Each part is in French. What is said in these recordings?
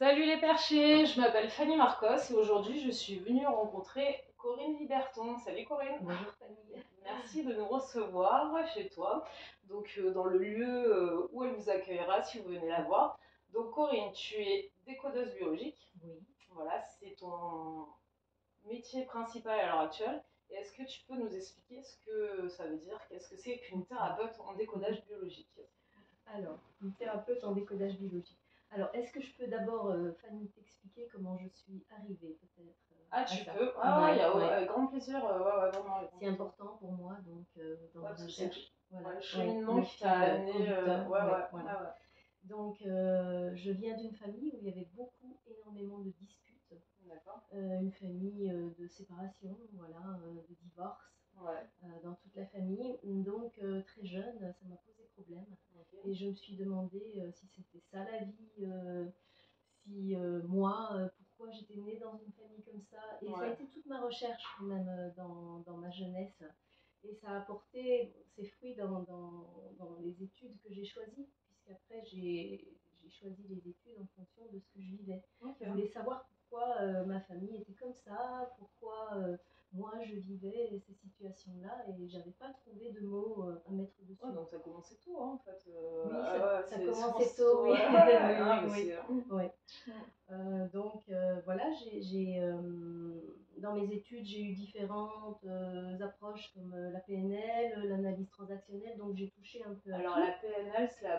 Salut les perchés, je m'appelle Fanny Marcos et aujourd'hui je suis venue rencontrer Corinne Liberton. Salut Corinne. Bonjour Fanny. Merci de nous recevoir chez toi, donc dans le lieu où elle vous accueillera si vous venez la voir. Donc Corinne, tu es décodeuse biologique. Oui. Voilà, c'est ton métier principal à l'heure actuelle. Et est-ce que tu peux nous expliquer ce que ça veut dire? Qu'est-ce que c'est qu'une thérapeute en décodage biologique? Alors, une thérapeute en décodage biologique. Alors, est-ce que je peux d'abord, Fanny, t'expliquer comment je suis arrivée peut-être Ah, à tu ça? peux? Ah ouais, Ouais. avec grand plaisir. Ouais, vraiment, avec grand C'est plaisir. important pour moi, donc dans Ouais, ma parce que c'est recherche. Voilà. le cheminement Le qui t'a fil amené. conducteur. Ouais, Ouais, ouais, voilà. ouais, ouais. Donc, je viens d'une famille où il y avait énormément de disputes. D'accord. Une famille de séparation, voilà, de divorce. Ouais. Dans toute la famille. Donc, très jeune, ça m'a posé problème. Ok. Et je me suis demandé si c'était ça la vie, si moi, pourquoi j'étais née dans une famille comme ça. Et ça a Ouais. été toute ma recherche quand même dans ma jeunesse. Et ça a apporté ses fruits dans les études que j'ai choisies, puisqu'après j'ai choisi les études en fonction de ce que je vivais. Ok. Je voulais savoir pourquoi ma famille était comme ça, pourquoi moi je vivais ces situations-là et j'avais pas trouvé de mots à mettre dessus. Ouais, donc ça commençait tôt, hein, en fait. Oui, Ouais, ça c'est commençait tôt. tôt, oui. Ouais, Oui, mais oui, oui. Donc voilà, dans mes études, j'ai eu différentes approches comme la PNL, l'analyse transactionnelle, donc j'ai touché un peu à alors, tout. la PNL, c'est la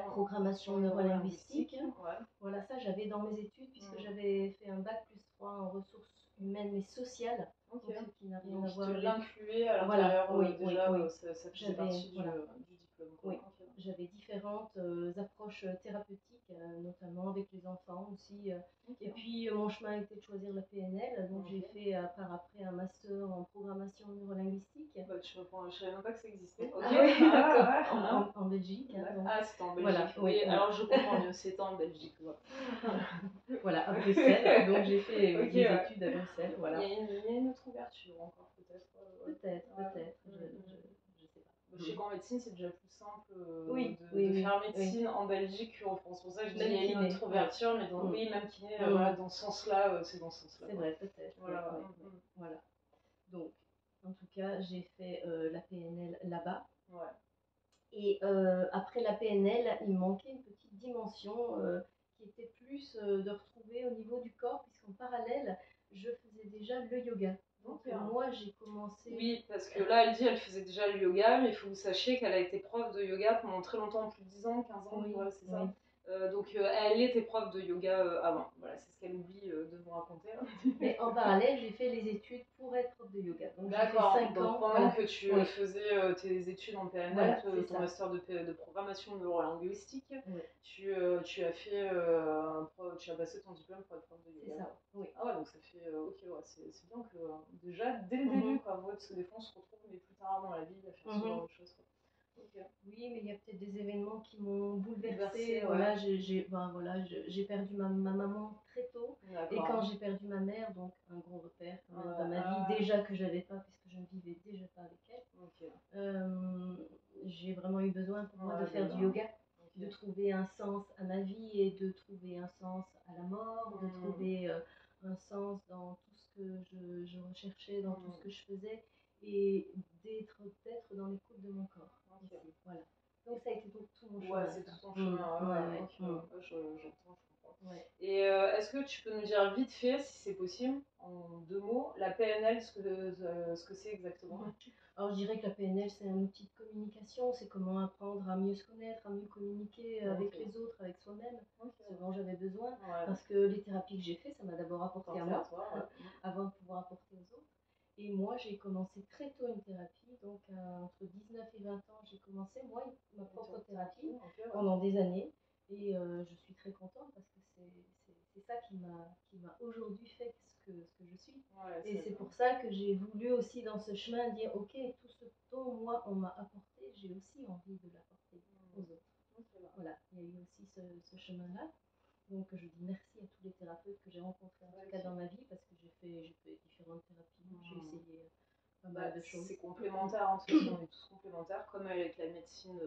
Programmation neurolinguistique. Ouais. Voilà, ça j'avais dans mes études puisque j'avais fait un bac plus 3 en ressources humaines mais sociales, Ok. donc ce qui n'a rien Donc, à il voir te avec... l'incluait à Voilà, l'intérieur, oui, déjà, oui. ça faisait J'avais, partie voilà. du diplôme, quoi. Oui, Ok. j'avais différentes approches thérapeutiques, notamment avec les enfants aussi. Ok. Et puis mon chemin était de choisir la PNL, donc j'ai fait par après un master en programmation neurolinguistique. Bah, je savais même pas que ça existait. Ok. Ah oui, d'accord. Ouais. En Belgique. Hein, donc. Ah, c'était en Belgique. Voilà, Oui, oui. alors je comprends mieux, c'était en Belgique. Ouais. Voilà, à Bruxelles. Donc j'ai fait Ok, des ouais. études à Bruxelles. Voilà. Il y a une autre ouverture encore, peut-être. Peut-être. Je sais pas. Je sais qu'en médecine, c'est déjà plus simple Oui, de faire médecine en Belgique qu'en France. C'est pour ça que je dis Même il y a une kiné, autre ouverture, mais oui, même kiné, voilà, dans ce sens-là, c'est dans ce sens-là. C'est vrai, peut-être. Voilà. Voilà. Donc, en tout cas, j'ai fait la PNL là-bas. Ouais. Et après la PNL, il me manquait une petite dimension qui était plus de retrouver au niveau du corps, puisqu'en parallèle, je faisais déjà le yoga. Donc moi, j'ai commencé... Oui, parce que là, elle dit elle faisait déjà le yoga, mais il faut que vous sachiez qu'elle a été prof de yoga pendant très longtemps, plus de 10 ans, 15 ans, Oui, voilà, c'est ça. oui. Donc elle était prof de yoga avant. Voilà, c'est ce qu'elle oublie de vous raconter. Mais en parallèle, j'ai fait les études pour être prof de yoga. Donc d'accord, j'ai fait 5 ans. Pendant voilà. que tu faisais tes études en PNL, voilà, ton master de programmation neurolinguistique, oui. tu as fait, tu as passé ton diplôme pour être prof de yoga. C'est ça, oui. Ah ouais, donc ça fait, ok, ouais, c'est bien que déjà dès le début, quoi, parce que des fois on se retrouve mais plus tard dans la vie à faire ce genre de choses. Quoi. Okay. Oui, mais il y a peut-être des événements qui m'ont bouleversée. Ouais. Voilà, j'ai perdu ma maman très tôt. Et quand j'ai perdu ma mère, donc un gros repère quand même dans ma vie, déjà que je n'avais pas, puisque je ne vivais déjà pas avec elle, j'ai vraiment eu besoin pour moi de faire du yoga, de trouver un sens à ma vie et de trouver un sens à la mort, de trouver un sens dans tout ce que je recherchais, dans tout ce que je faisais et d'être dans l'écoute de mon corps. Aussi, voilà. Donc ça a été tout mon chemin. Ouais, c'est tout ton chemin. J'entends, je comprends. Ouais. Et est-ce que tu peux nous dire vite fait, si c'est possible, en 2 mots, la PNL, ce que c'est exactement? Alors je dirais que la PNL, c'est un outil de communication, c'est comment apprendre à mieux se connaître, à mieux communiquer avec les autres, avec soi-même, ce dont j'avais besoin. Parce que les thérapies que j'ai faites, ça m'a d'abord apporté à moi, avant de pouvoir apporter aux autres. Et moi, j'ai commencé très tôt une thérapie, donc entre 19 et 20 ans, j'ai commencé, moi, ma propre thérapie pendant des années. Et je suis très contente parce que c'est ça qui m'a aujourd'hui fait ce que je suis. Et c'est pour ça que j'ai voulu aussi dans ce chemin dire, ok, tout ce dont moi on m'a apporté, j'ai aussi envie de l'apporter aux autres. Voilà, il y a eu aussi ce chemin-là. Donc je dis merci à tous les thérapeutes que j'ai rencontrés en tout cas dans ma vie parce que j'ai fait différentes thérapies. J'ai essayé pas mal de choses. C'est complémentaire, de toute façon, on est tous complémentaires, comme avec la médecine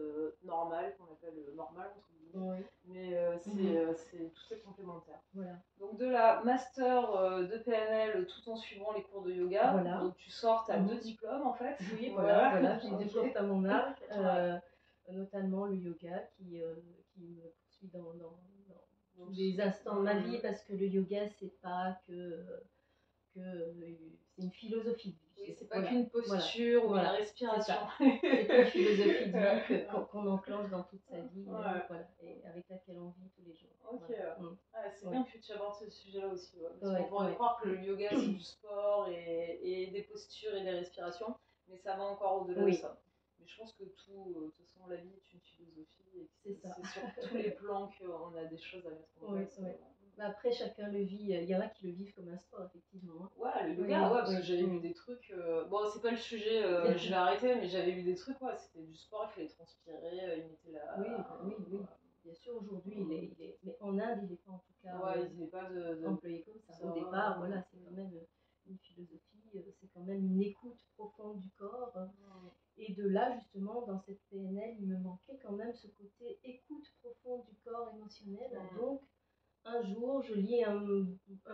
normale, qu'on appelle normale, entre guillemets. Oui. Mais tout est complémentaire. Voilà. Donc de la master de PNL tout en suivant les cours de yoga. Voilà. Donc tu sors, tu as 2 diplômes en fait. Oui, voilà, j'ai 2 portes à mon arc, notamment le yoga qui me poursuit dans tous les instants de ma vie, parce que le yoga, c'est pas que c'est une philosophie de vie. Oui, c'est pas qu'une posture ou une respiration. C'est une philosophie de vie qu'on enclenche dans toute sa vie, et avec laquelle on vit tous les jours. Ok, c'est bien que tu abordes ce sujet-là aussi. Parce qu'on pourrait croire que le yoga c'est du sport et des postures et des respirations, mais ça va encore au-delà de ça. Mais je pense que de toute façon, la vie est une philosophie et c'est sur tous les plans qu'on a des choses à mettre en place. Après, chacun le vit. Il y en a qui le vivent comme un sport, effectivement. Ouais, le yoga, parce que j'avais vu des trucs. Bon, c'est pas le sujet, je vais arrêter, mais j'avais vu des trucs, c'était du sport, il fallait transpirer, il mettait la. Oui. Bien sûr, aujourd'hui, il est. Mais en Inde, il n'est pas en tout cas il n'est pas employé comme ça. Au départ, c'est quand même une philosophie, c'est quand même une écoute profonde du corps. Et de là, justement, dans cette PNL, il me manquait quand même ce côté écoute profonde du corps émotionnel. Donc, un jour, je lis un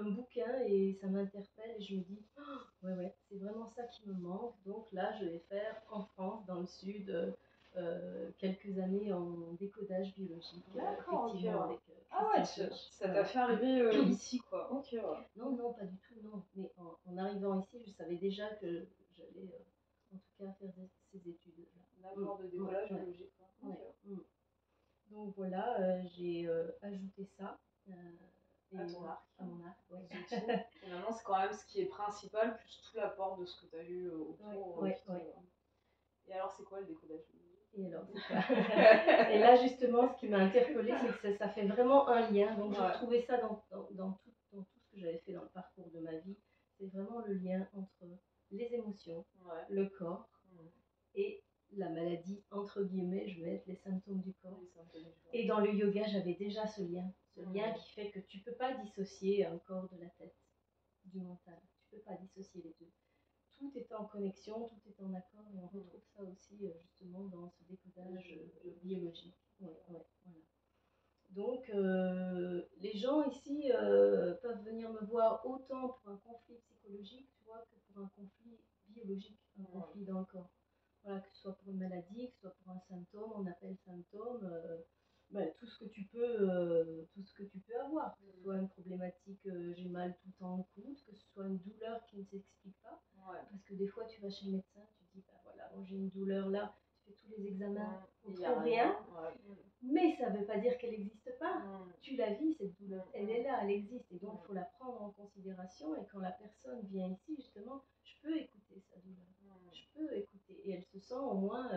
bouquin et ça m'interpelle et je me dis, c'est vraiment ça qui me manque. Donc là, je vais faire en France, dans le sud, quelques années en décodage biologique. D'accord, effectivement, ok. Avec ça t'a fait arriver ici, quoi. Ok, Non, pas du tout, non. Mais en arrivant ici, je savais déjà que j'allais, en tout cas, faire ces études-là. D'accord, de décollage biologique. Donc voilà, j'ai ajouté ça. À ton arc. À mon arc, oui. Finalement, c'est quand même ce qui est principal, plus tout l'apport de ce que tu as eu autour. Et alors, c'est quoi le décodage biologique ? Et alors, c'est quoi ? Et là, justement, ce qui m'a interpellée, c'est que ça fait vraiment un lien. Donc, je retrouvais ça dans tout ce que j'avais fait dans le parcours de ma vie. C'est vraiment le lien entre les émotions, le corps et la maladie, entre guillemets, je vais mettre les symptômes du corps. Et dans le yoga, j'avais déjà ce lien qui fait que tu ne peux pas dissocier un corps de la tête, du mental. Tu ne peux pas dissocier les deux. Tout est en connexion, tout est en accord, et on retrouve ça aussi justement dans ce décodage biologique. Voilà. Donc, les gens ici peuvent venir me voir autant pour un conflit psychologique, tu vois, que pour un conflit biologique, un conflit dans le corps. Voilà, que ce soit pour une maladie, que ce soit pour un symptôme, on appelle symptôme tout ce que tu peux avoir, que ce soit une problématique, j'ai mal tout le temps au coude, que ce soit une douleur qui ne s'explique pas, parce que des fois tu vas chez le médecin, tu dis bon, j'ai une douleur là, tu fais tous les examens, on ne trouve rien, mais ça ne veut pas dire qu'elle n'existe pas. Tu la vis, cette douleur, elle est là, elle existe, et donc il faut la prendre en considération. Et quand la personne vient ici, justement, je peux écouter sa douleur, je peux écouter, et elle se sent au moins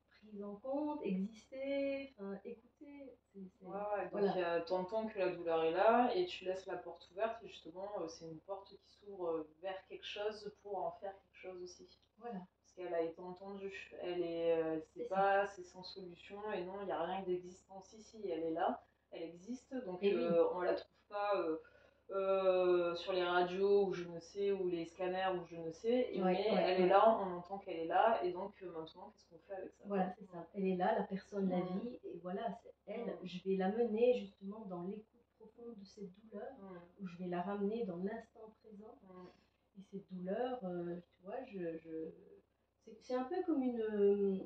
prise en compte, exister, écouter. Donc t'entends que la douleur est là et tu laisses la porte ouverte, et justement c'est une porte qui s'ouvre vers quelque chose pour en faire quelque chose aussi. Voilà. Parce qu'elle a été entendue, c'est sans solution, et non, il n'y a rien d'existence ici, elle est là, elle existe, donc on la trouve pas sur les radios ou je ne sais, ou les scanners ou je ne sais, mais elle est là, on entend qu'elle est là, et donc maintenant qu'est-ce qu'on fait avec ça ? Voilà, c'est ça, elle est là, la personne la vit, et voilà, c'est elle, je vais la mener justement dans l'écoute profonde de cette douleur, où je vais la ramener dans l'instant présent, et cette douleur, tu vois, c'est un peu comme une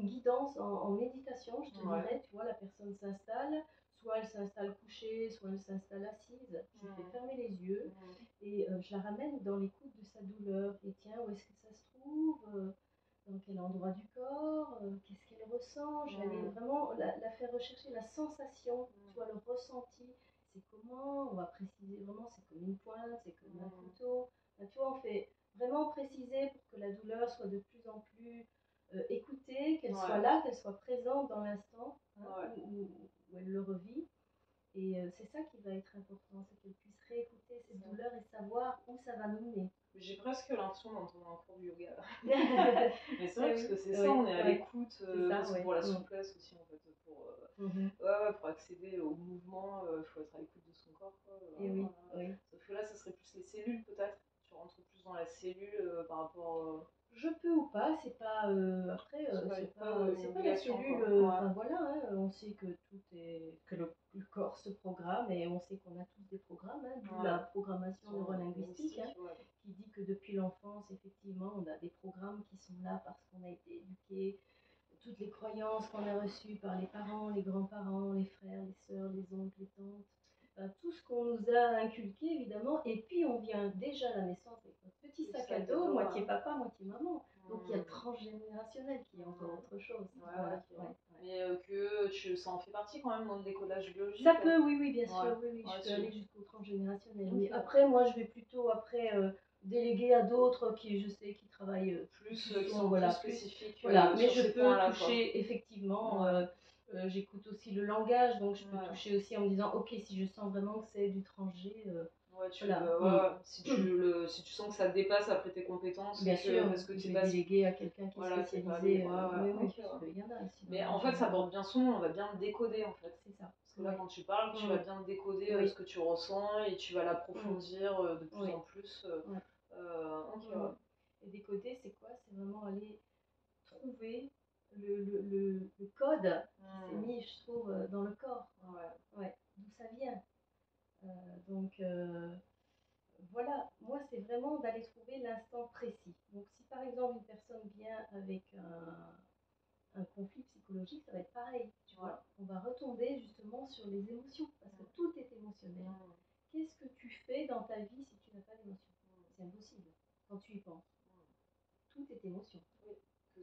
guidance en méditation, je te dirais, tu vois, la personne s'installe, soit elle s'installe couchée, soit elle s'installe assise, je fais fermer les yeux, et je la ramène dans l'écoute de sa douleur, et tiens, où est-ce que ça se trouve, dans quel endroit du corps, qu'est-ce qu'elle ressent, je vais aller vraiment la faire rechercher la sensation, tu vois, le ressenti, c'est comment, on va préciser vraiment, c'est comme une pointe, c'est comme un couteau, tu vois, on fait vraiment préciser pour que la douleur soit de plus en plus écoutée, qu'elle soit là, qu'elle soit présente dans l'instant où elle le revit. Et c'est ça qui va être important, c'est qu'elle puisse réécouter cette douleur et savoir où ça va nous mener. J'ai presque l'impression d'entendre un cours de yoga. Mais c'est vrai, parce que c'est ça, on est à l'écoute, parce que pour la souplesse aussi, en fait, pour accéder au mouvement, il faut être à l'écoute de son corps. Sauf que là, ça serait plus les cellules, peut-être. Tu rentres plus dans cellule par rapport. Je peux ou pas, c'est pas après c'est pas la cellule. Enfin voilà, hein, on sait que le corps se programme et on sait qu'on a tous des programmes, hein, d'où la programmation neurolinguistique, hein, qui dit que depuis l'enfance, effectivement, on a des programmes qui sont là parce qu'on a été éduqué, toutes les croyances qu'on a reçues par les parents, les grands-parents, les frères, les sœurs, les oncles, les tantes. Tout ce qu'on nous a inculqué évidemment, et puis on vient déjà à la naissance avec notre petit sac à dos, moitié papa, moitié maman. Donc il y a le transgénérationnel qui est encore autre chose. Mais que ça en fait partie quand même dans le décollage biologique. Ça peut, oui, bien sûr, oui, je peux aller jusqu'au transgénérationnel. Mais après, moi, je vais plutôt déléguer à d'autres qui, je sais, qui travaillent qui sont plus spécifiques. Mais je peux toucher effectivement. J'écoute aussi le langage, donc je peux toucher aussi en me disant, ok, si je sens vraiment que c'est du transgé. Si tu sens que ça dépasse après tes compétences, bien sûr, parce que tu vas déléguer à quelqu'un qui est spécialisé. Il y en a ici. Mais en fait, ça porte bien son nom, on va bien le décoder en fait. C'est ça. Parce que là, quand tu parles, tu vas bien décoder ce que tu ressens et tu vas l'approfondir de plus en plus. Et décoder, c'est quoi? C'est vraiment aller trouver le code qui s'est mis, je trouve, dans le corps. D'où ça vient. Donc voilà, moi c'est vraiment d'aller trouver l'instant précis. Donc si par exemple une personne vient avec un conflit psychologique, ça va être pareil, tu vois. On va retomber justement sur les émotions, parce que tout est émotionnel. Qu'est-ce que tu fais dans ta vie si tu n'as pas d'émotion? C'est impossible quand tu y penses. Tout est émotion.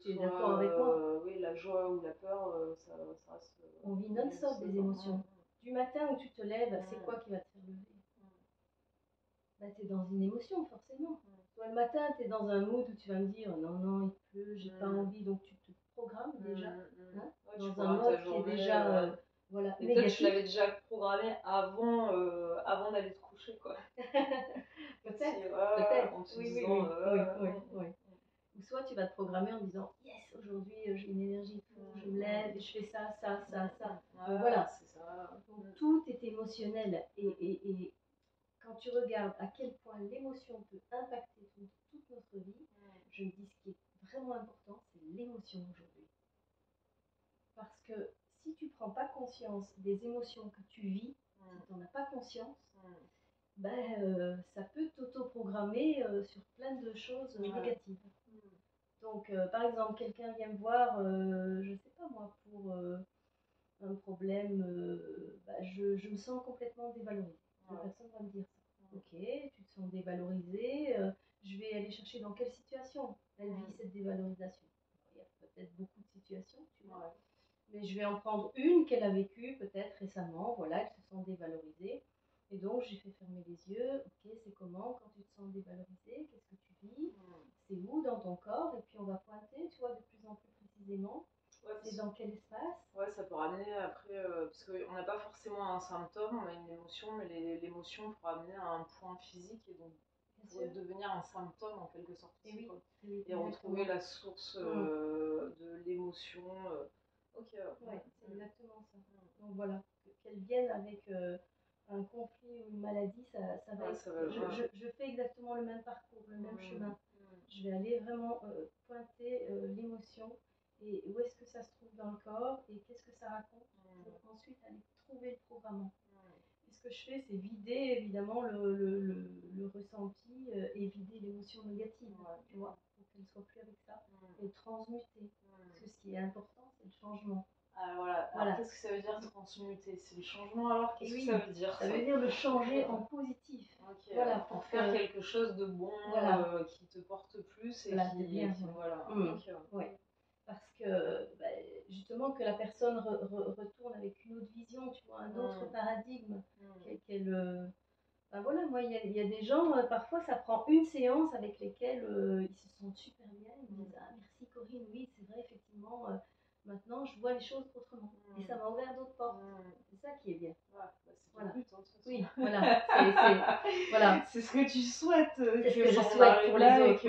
Tu es d'accord avec moi? Oui, la joie ou la peur, ça reste. On vit non-stop des émotions. Du matin où tu te lèves, c'est quoi qui va te faire lever? Tu es dans une émotion, forcément. Toi, le matin, tu es dans un mood où tu vas me dire non, il pleut, j'ai pas envie, donc tu te programmes déjà. Dans un mode qui est déjà négatif. Peut-être tu l'avais déjà programmé avant d'aller te coucher, quoi. Peut-être. Oui. Ou soit tu vas te programmer en disant yes, aujourd'hui j'ai une énergie, je me lève et je fais ça. Donc voilà. C'est ça. Donc tout est émotionnel et quand tu regardes à quel point l'émotion peut impacter toute notre vie, je me dis ce qui est vraiment important, c'est l'émotion aujourd'hui. Parce que si tu ne prends pas conscience des émotions que tu vis, si tu n'en as pas conscience, ça peut t'auto-programmer sur plein de choses négatives. Donc, par exemple, quelqu'un vient me voir, je ne sais pas moi, pour un problème, je me sens complètement dévalorisée. La personne va me dire ça. Ok, tu te sens dévalorisée, je vais aller chercher dans quelle situation elle vit cette dévalorisation. Il y a peut-être beaucoup de situations, tu vois. Mais je vais en prendre une qu'elle a vécue peut-être récemment, voilà, elle se sent dévalorisée. Et donc, j'ai fait fermer les yeux. Ok, c'est comment quand tu te sens dévalorisée? Qu'est-ce que tu vis? C'est où dans ton corps? Et puis, on va pointer, tu vois, de plus en plus précisément. C'est dans quel espace? Ça peut ramener après, parce qu'on n'a pas forcément un symptôme, on a une émotion, mais l'émotion peut ramener à un point physique et donc pour devenir un symptôme en quelque sorte. Et retrouver la source de l'émotion. C'est exactement ça. Donc voilà, qu'elle vienne avec un conflit ou une maladie, ça va être... Je fais exactement le même parcours, le même chemin. Je vais aller vraiment pointer l'émotion et où est-ce que ça se trouve dans le corps et qu'est-ce que ça raconte pour ensuite aller trouver le programme. Et ce que je fais, c'est vider évidemment le ressenti et vider l'émotion négative, tu vois, pour qu'elle ne soit plus avec ça et transmuter. Parce que ce qui est important, c'est le changement. Alors, qu'est-ce que ça veut dire transmuter? C'est le changement, alors qu'est-ce que ça veut dire? Ça veut dire le changer en positif. Voilà, pour faire quelque chose de bon, qui te porte plus et qui bien. Parce que justement que la personne retourne avec une autre vision, tu vois, un autre paradigme. Voilà, moi, il y a des gens, parfois ça prend une séance avec lesquels ils se sentent super bien. Ils me disent ah merci Corinne, oui c'est vrai effectivement. Maintenant, je vois les choses autrement. Et ça m'a ouvert d'autres portes. C'est ça qui est bien. C'est le but, hein, de toute façon. Oui, voilà. C'est ce que tu souhaites. C'est ce que je souhaite pour les autres.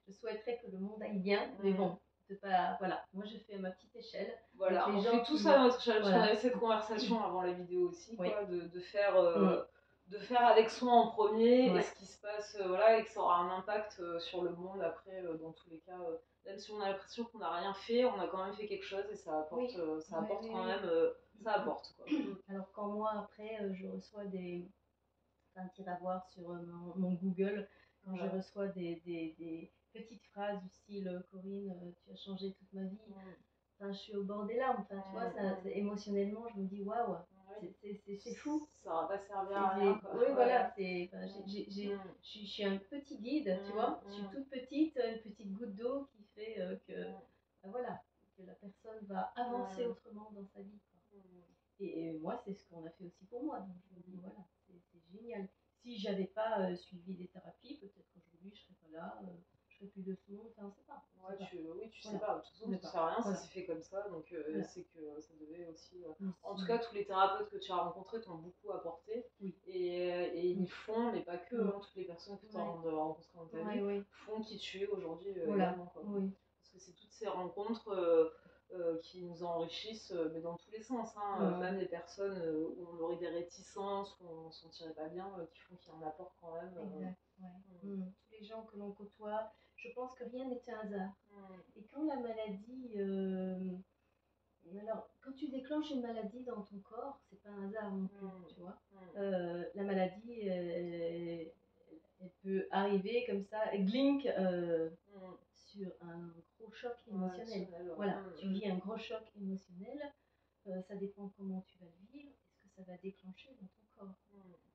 Je souhaiterais que le monde aille bien, mais bon, c'est pas... Voilà, moi je fais à ma petite échelle. Voilà, on fait tout ça à notre échelle. Parce qu'on avait cette conversation avant la vidéo aussi, quoi, de faire... de faire avec soi en premier et ce qui se passe, voilà, et que ça aura un impact sur le monde après, dans tous les cas. Même si on a l'impression qu'on n'a rien fait, on a quand même fait quelque chose et ça apporte, quand même, ça apporte, quoi. Alors quand moi, après, je reçois un tir à voir sur mon Google, quand je reçois des petites phrases du style Corinne, tu as changé toute ma vie. Enfin, je suis au bord des larmes. Enfin, tu vois, émotionnellement, je me dis waouh, c'est fou. Ça va pas servir à rien, quoi. Oui, voilà. Je suis un petit guide, tu vois. Je suis toute petite, une petite goutte d'eau qui fait voilà, que la personne va avancer autrement dans sa vie, quoi. Et moi, c'est ce qu'on a fait aussi pour moi. Donc, je me dis, voilà, c'est génial. Si j'avais pas suivi des thérapies, peut-être qu'aujourd'hui, je serais pas là, je serais plus de ce monde, enfin, on sait pas. Oui, tu sais pas. De toute façon, tu sais rien, ça s'est fait comme ça. Donc, c'est que ça devait aussi. En tout cas, tous les thérapeutes que tu as rencontrés t'ont beaucoup apporté. Et ils font, mais pas que, toutes les personnes que tu as rencontrées dans ta vie font qui tu es aujourd'hui également, quoi. Parce que c'est toutes ces rencontres. Qui nous enrichissent, mais dans tous les sens. Même les personnes où on aurait des réticences, où on ne se sentirait pas bien, qui font qu'il y a un apport quand même. Exact, tous les gens que l'on côtoie, je pense que rien n'est un hasard. Et quand la maladie. Alors, quand tu déclenches une maladie dans ton corps, c'est pas un hasard non plus, tu vois. La maladie, elle peut arriver comme ça, glink, sur un gros choc émotionnel. Voilà, tu vis un gros choc émotionnel, ça dépend comment tu vas le vivre et ce que ça va déclencher dans ton corps.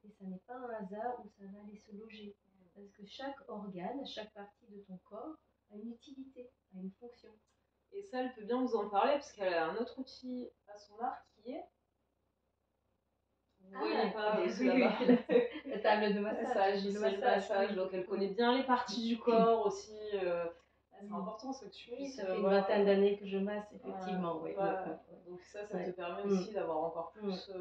Et ça n'est pas un hasard où ça va aller se loger. Parce que chaque organe, chaque partie de ton corps a une utilité, a une fonction. Et ça, elle peut bien vous en parler parce qu'elle a un autre outil à son arc qui est. Vous voyez pas là-bas. La table de massage. Le massage. Donc elle connaît bien les parties du corps aussi. C'est important ce que tu puisses. Ça fait une vingtaine d'années que je masse, effectivement. Donc ça te permet aussi d'avoir encore plus.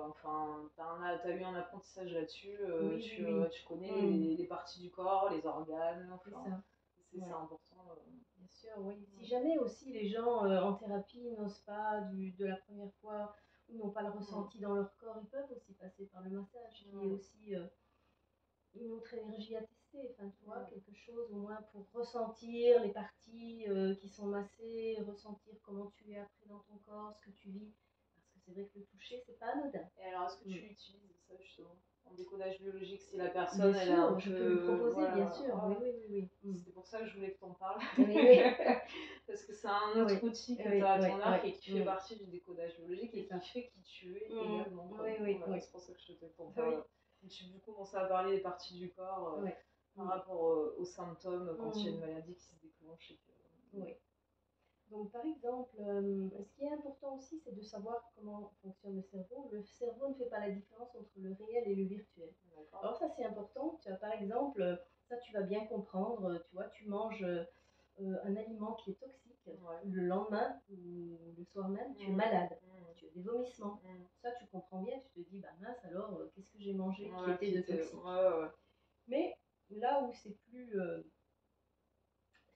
Enfin, t'as eu un apprentissage là-dessus. Tu connais les parties du corps, les organes. Enfin, c'est important. Bien sûr, oui. Si jamais aussi les gens en thérapie n'osent pas de la première fois ou n'ont pas le ressenti dans leur corps, ils peuvent aussi passer par le massage, qui est aussi une autre énergie à tester. Enfin, tu vois, quelque chose au moins pour ressentir les parties qui sont massées, ressentir comment tu es après dans ton corps, ce que tu vis. Parce que c'est vrai que le toucher, c'est pas anodin. Et alors, est-ce que tu utilises ça justement en décodage biologique si la personne bien sûr, je peux lui proposer, bien sûr. Oui. C'est pour ça que je voulais que tu en parles. Oui. Parce que c'est un autre outil que tu as à ton arc et qui fait partie du décodage biologique et qui fait qui tu es également. C'est pour ça que je t'en parle. Du coup, commencer à parler des parties du corps par rapport aux symptômes quand il y a une maladie qui se déclenche. Oui. Donc, par exemple, ce qui est important aussi, c'est de savoir comment fonctionne le cerveau. Le cerveau ne fait pas la différence entre le réel et le virtuel. Alors ça, c'est important. Tu as, par exemple, ça, tu vas bien comprendre. Tu vois, tu manges un aliment qui est toxique. Le lendemain ou le soir même, tu es malade. Tu as des vomissements. Ça, tu comprends bien. Tu te dis, bah mince, alors, qu'est-ce que j'ai mangé qui était de toxique. Mais là où c'est plus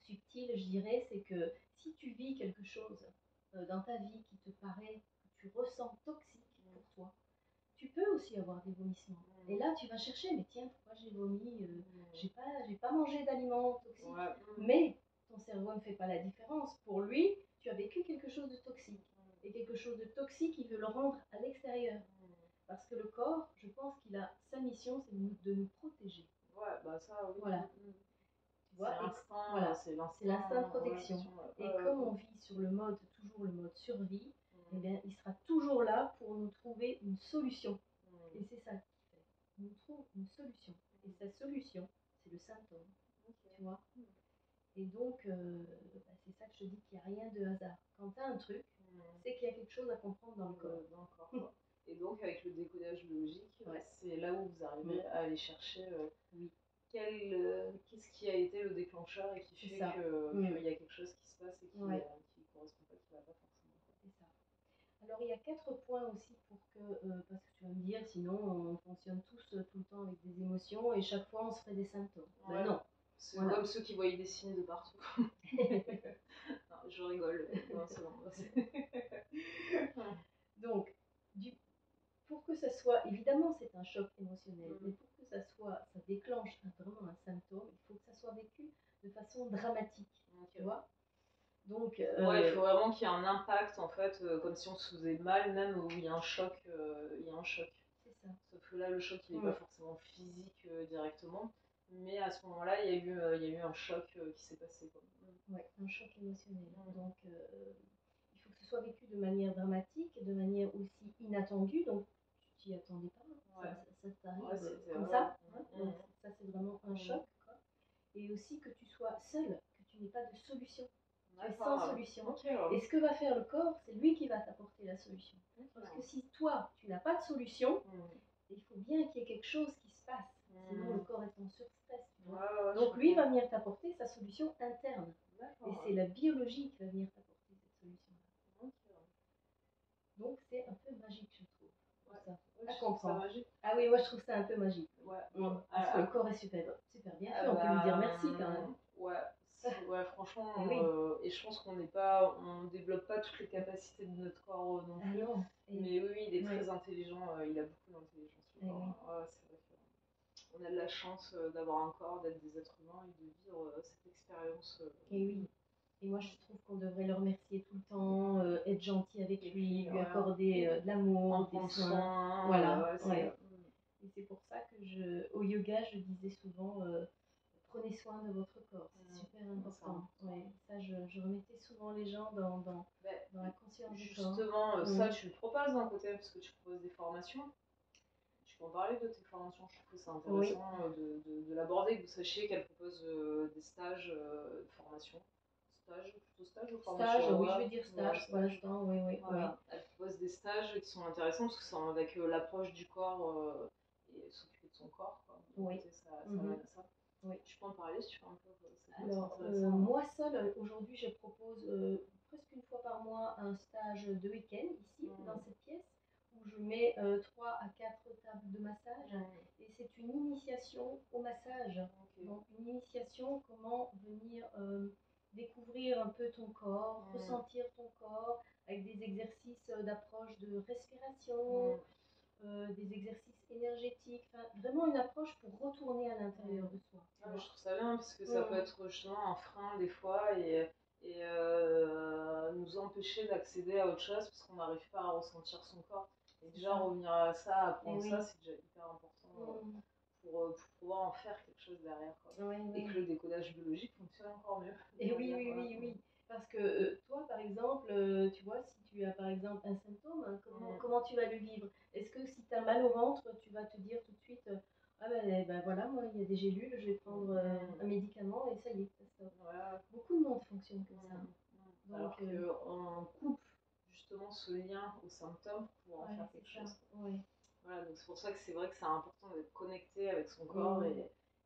subtil, je dirais, c'est que si tu vis quelque chose dans ta vie qui te paraît, que tu ressens toxique pour toi, tu peux aussi avoir des vomissements. Et là, tu vas chercher, mais tiens, pourquoi j'ai vomi j'ai pas mangé d'aliments toxiques. Mais ton cerveau ne fait pas la différence. Pour lui, tu as vécu quelque chose de toxique. Et quelque chose de toxique, il veut le rendre à l'extérieur. Parce que le corps, je pense qu'il a sa mission, c'est de nous protéger. Ça, oui. Voilà. C'est l'instinct de protection. Et comme on vit sur toujours le mode survie, eh bien, il sera toujours là pour nous trouver une solution. Et c'est ça qu'il fait. Il nous trouve une solution. Et cette solution, c'est le symptôme. Tu vois. Et donc, c'est ça que je te dis qu'il n'y a rien de hasard. Quand tu as un truc, c'est qu'il y a quelque chose à comprendre dans le corps. Et donc, avec le décodage biologique, c'est là où vous arrivez à aller chercher qu'est-ce qui a été le déclencheur et qui fait qu'il y a quelque chose qui se passe et qui ne correspond pas, qui ne va pas forcément. C'est ça. Alors, il y a 4 points aussi pour que, parce que tu vas me dire, sinon on fonctionne tous tout le temps avec des émotions et chaque fois on se fait des symptômes. Ben non. C'est comme ceux qui voyaient des signes de partout. Non, je rigole. Non, c'est bon. Donc, pour que ça soit, évidemment, c'est un choc émotionnel, mais pour que ça déclenche vraiment un symptôme, il faut que ça soit vécu de façon dramatique, tu vois. Donc, ouais, il faut vraiment qu'il y ait un impact, en fait, comme si on se faisait mal, même où il y a un choc. Il y a un choc. C'est ça. Sauf que là, le choc, il n'est pas forcément physique directement, mais à ce moment-là, il y a eu un choc qui s'est passé. Ouais, un choc émotionnel. Donc, il faut que ce soit vécu de manière dramatique, de manière aussi inattendue. Donc, tu t'y attendais pas. Ça t'arrive comme ça. Donc, ça, c'est vraiment un choc, quoi. Et aussi que tu sois seul, que tu n'aies pas de solution. Tu es sans solution. Et ce que va faire le corps, c'est lui qui va t'apporter la solution. Parce que si toi, tu n'as pas de solution, il faut bien qu'il y ait quelque chose qui se passe. Sinon, le corps est en surstress. Tu vois. Donc, lui va venir t'apporter sa solution interne. Et c'est la biologie qui va venir t'apporter cette solution-là. Donc, c'est un peu magique, je trouve. Ça. À comprendre. Ah oui, moi, je trouve ça un peu magique. Parce que le corps est super bien fait. On peut lui dire merci quand même. Ouais, franchement, et je pense on développe pas toutes les capacités de notre corps non plus. Non. Mais oui, il est très intelligent, il a beaucoup d'intelligence. C'est vrai qu'on a de la chance d'avoir un corps, d'être des êtres humains et de vivre cette expérience. Et oui. Et moi, je trouve qu'on devrait le remercier tout le temps, être gentil avec lui, lui accorder de l'amour, des soins. Voilà. Et c'est pour ça que au yoga, je disais souvent prenez soin de votre corps, c'est super important. Ça, je remettais souvent les gens dans la conscience du corps. Justement, ça, tu le proposes d'un côté, parce que tu proposes des formations. Tu peux en parler de tes formations, je trouve que c'est intéressant de l'aborder, que vous sachiez qu'elle propose des stages de formation. Plutôt stage ou formation? Stage, oui, je vais dire stage pour l'instant, oui. Elle propose des stages qui sont intéressants parce que c'est avec l'approche du corps et s'occuper de son corps. Quoi. Ça mène à ça. Tu peux en parler si tu veux un peu. Alors, moi seule, aujourd'hui, je propose presque une fois par mois un stage de week-end ici, dans cette pièce, où je mets 3 à 4 tables de massage. Et c'est une initiation au massage. Donc, une initiation, comment venir découvrir un peu ton corps, ressentir ton corps, avec des exercices d'approche de respiration, des exercices énergétiques, vraiment une approche pour retourner à l'intérieur de soi. Je trouve ça bien parce que ça peut être justement un frein des fois et nous empêcher d'accéder à autre chose parce qu'on n'arrive pas à ressentir son corps. Et déjà revenir à ça, apprendre ça, c'est déjà hyper important pour pouvoir en faire quelque chose derrière. Et que le décodage biologique fonctionne encore mieux. Et oui. Parce que toi, par exemple, tu vois, si tu as par exemple un symptôme, comment tu vas le vivre? Est-ce que si tu as mal au ventre, tu vas te dire tout de suite, ah ben voilà, moi il y a des gélules, je vais prendre un médicament et ça y est, ça stoppe. Beaucoup de monde fonctionne comme ça. Donc, alors qu'on coupe justement ce lien aux symptômes pour pouvoir en faire quelque chose. Voilà, donc c'est pour ça que c'est vrai que c'est important d'être connecté avec son corps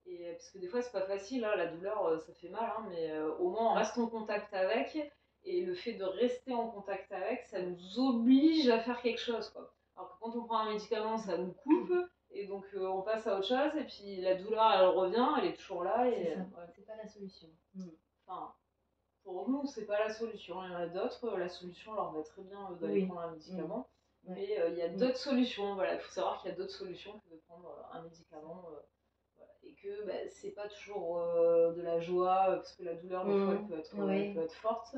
et parce que des fois c'est pas facile, hein, la douleur ça fait mal, hein, mais au moins on reste en contact avec et le fait de rester en contact avec, ça nous oblige à faire quelque chose, quoi. Alors que quand on prend un médicament, ça nous coupe et donc on passe à autre chose et puis la douleur elle revient, elle est toujours là. C'est ça, c'est pas la solution. Enfin, pour nous, c'est pas la solution. Il y en a d'autres, la solution leur va très bien d'aller prendre un médicament. Mais il y a d'autres solutions. Voilà, il faut savoir qu'il y a d'autres solutions que de prendre un médicament. Voilà. Et que c'est pas toujours de la joie, parce que la douleur, des fois, elle peut être forte.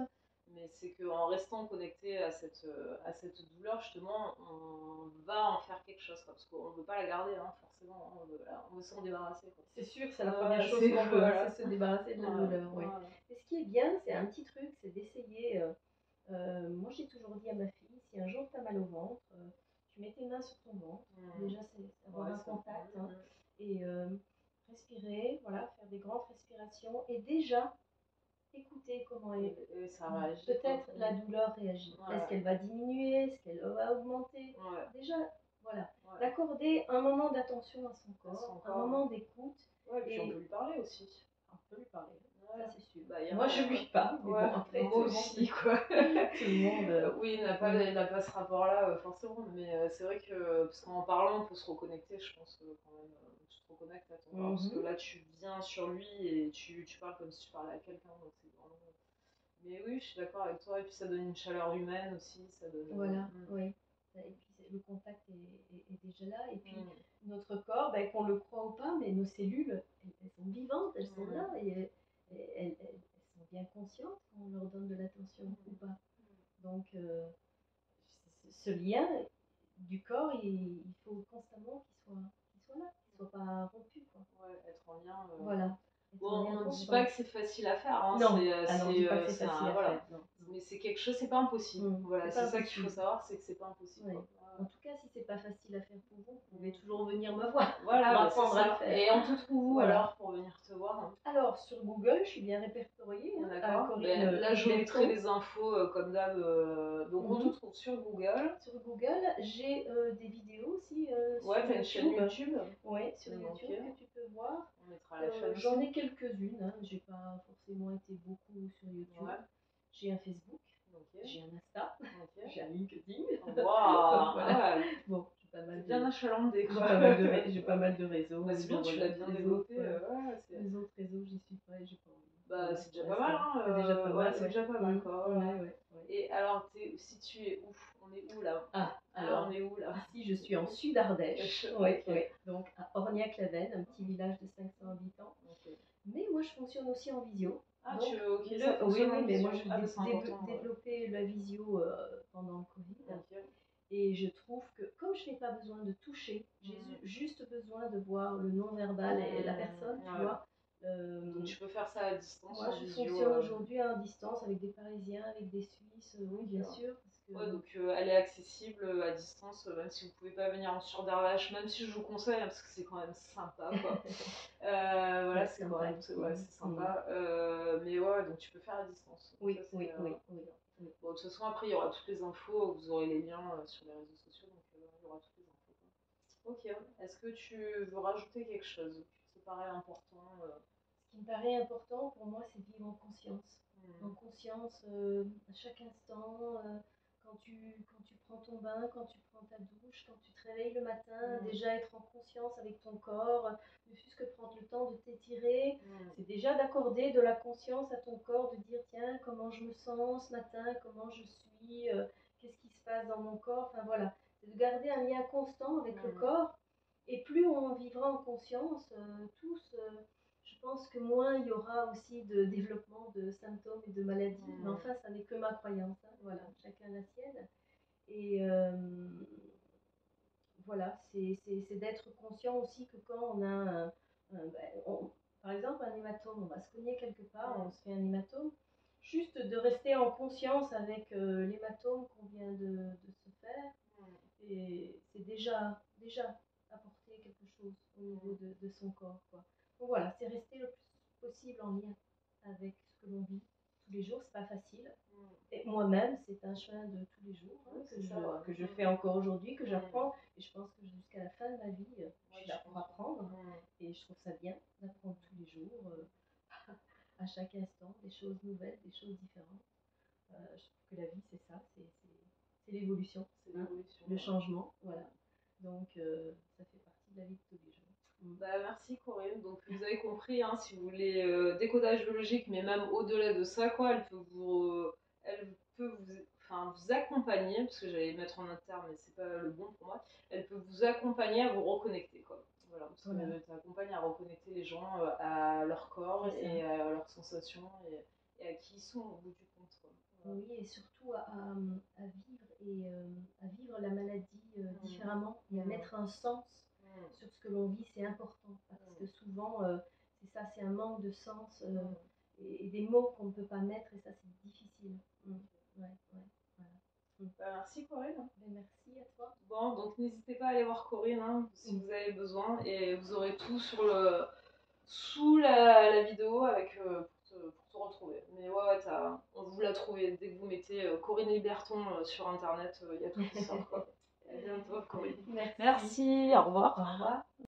Mais c'est qu'en restant connecté à cette douleur, justement, on va en faire quelque chose. Quoi, parce qu'on ne veut pas la garder, hein, forcément. Hein, on veut s'en débarrasser. Quoi. C'est sûr, c'est la première chose qu'on veut, c'est se débarrasser de la douleur. Et ce qui est bien, c'est un petit truc, c'est d'essayer. Moi, j'ai toujours dit à ma fille, si un jour tu as mal au ventre, tu mets tes mains sur ton ventre. Déjà, c'est avoir un contact. Et respirer, voilà, faire des grandes respirations. Et déjà, écouter comment peut-être la douleur réagit. Est-ce qu'elle va diminuer? Est-ce qu'elle va augmenter? Déjà, voilà. D'accorder un moment d'attention à son corps, un moment d'écoute. Et puis on peut lui parler aussi. On peut lui parler. Ça, c'est sûr. Moi, je lui parle, mais bon, après, moi aussi, quoi. Tout le monde. Oui, il n'a pas ce rapport-là, forcément, mais c'est vrai que, parce qu'en parlant, on peut se reconnecter, je pense, quand même, tu te reconnectes à ton corps, parce que là, tu viens sur lui et tu parles comme si tu parlais à quelqu'un, donc c'est vraiment... Mais oui, je suis d'accord avec toi, et puis ça donne une chaleur humaine aussi, ça donne... Voilà, oui. Et puis le contact est déjà là. Et puis notre corps, ben, qu'on le croit ou pas, mais nos cellules, elles sont vivantes, elles sont là et elles sont bien conscientes qu'on leur donne de l'attention ou pas. Donc ce lien du corps, il faut constamment qu'il soit là, qu'il soit pas rompu, quoi. Ouais, être en lien. Voilà. Bon, on ne dit pas que c'est facile à faire. Hein. Non, on ne dit pas que c'est facile à faire. Non. Mais c'est quelque chose, c'est pas impossible. Voilà, c'est ça qu'il faut savoir, c'est que c'est pas impossible. Ouais. En tout cas, si c'est pas facile à faire pour vous pouvez toujours venir me voir. Voilà, pour apprendre à le faire. Et on te trouve où alors pour venir te voir, hein? Alors, sur Google, je suis bien répertoriée. D'accord. Là, je mettrai les infos comme d'hab. Donc, on te trouve sur Google. Sur Google, j'ai des vidéos aussi. Ouais, t'as une chaîne YouTube. Ouais, sur YouTube que tu peux voir. On mettra la chaîne. J'en ai quelques-unes. Hein. J'ai pas forcément été beaucoup sur YouTube. Ouais. J'ai un Facebook. J'ai un Insta, j'ai un LinkedIn. Waouh. Voilà. Bon, j'ai pas mal bien achalandé. J'ai pas mal de réseaux. Bah, c'est bien, tu l'as bien développé. Les autres réseaux, j'y suis pas et j'ai pas envie. Bah, c'est déjà pas mal. Hein, c'est déjà pas mal. C'est déjà pas mal, quoi. Ouais. Et alors, t'es situé où? On est où là? Alors, on est où là? Ici, je suis en Sud-Ardèche. Ouais. Donc à Orniac-la-Veine, un petit village de 500 habitants. Mais moi, je fonctionne aussi en visio. Ah, donc, oui, mais moi, je développé la visio pendant le Covid. Et je trouve que, comme je n'ai pas besoin de toucher, j'ai juste besoin de voir le non-verbal et la personne, tu vois. Donc, tu peux faire ça à distance. Moi, je fonctionne aujourd'hui à distance avec des Parisiens, avec des Suisses, oui, bien sûr. Donc elle est accessible à distance, même si vous pouvez pas venir en Sud-Ardèche, même si je vous conseille, parce que c'est quand même sympa, quoi. Voilà, c'est quand même, c'est sympa. Mais ouais, donc tu peux faire à distance. Oui. Bon, de toute façon, après, il y aura toutes les infos, vous aurez les liens sur les réseaux sociaux, donc il y aura toutes les infos, quoi. Ok, est-ce que tu veux rajouter quelque chose qui te paraît important? Ce qui me paraît important pour moi, c'est de vivre en conscience. En conscience à chaque instant. Quand tu prends ton bain, quand tu prends ta douche, quand tu te réveilles le matin, déjà être en conscience avec ton corps, ne fût-ce que prendre le temps de t'étirer, c'est déjà d'accorder de la conscience à ton corps, de dire tiens, comment je me sens ce matin, comment je suis, qu'est-ce qui se passe dans mon corps, enfin voilà, c'est de garder un lien constant avec le corps, et plus on vivra en conscience, tous, je pense que moins il y aura aussi de développement de symptômes et de maladies. Mais enfin, ça n'est que ma croyance. Hein. Voilà, chacun la sienne. Et voilà, c'est d'être conscient aussi que quand on a, par exemple, un hématome, on va se cogner quelque part, on se fait un hématome, juste de rester en conscience avec l'hématome qu'on vient de se faire, et c'est déjà apporter quelque chose au niveau de son corps, quoi. Donc voilà, c'est rester le plus possible en lien avec ce que l'on vit tous les jours. C'est pas facile. Et moi-même, c'est un chemin de tous les jours que je fais encore aujourd'hui, que j'apprends. Et je pense que jusqu'à la fin de ma vie, je suis là pour apprendre. Et je trouve ça bien d'apprendre tous les jours, à chaque instant, des choses nouvelles, des choses différentes. Je trouve que la vie, c'est ça, c'est l'évolution, le changement. Voilà. Donc, ça fait partie de la vie de tous les jours. Bah, merci Corinne. Donc vous avez compris, hein, si vous voulez décodage biologique, mais même au-delà de ça, quoi, elle peut vous accompagner, parce que j'allais mettre en interne, mais c'est pas le bon pour moi. Elle peut vous accompagner à vous reconnecter, quoi. Voilà, parce que t'accompagne à reconnecter les gens à leur corps et à leurs sensations et à qui ils sont au bout du compte, quoi. Oui, et surtout à vivre la maladie différemment et à mettre un sens sur ce que l'on vit, c'est important, parce que souvent, c'est ça, c'est un manque de sens et des mots qu'on ne peut pas mettre, et ça, c'est difficile. Voilà. Merci Corinne. Merci à toi. Bon, donc n'hésitez pas à aller voir Corinne hein, si vous avez besoin, et vous aurez tout sous la vidéo avec pour te retrouver. Mais ouais, vous la trouvez dès que vous mettez Corinne Liberton sur internet, il y a tout qui sort, quoi. À bientôt Corinne. Merci, au revoir. Au revoir.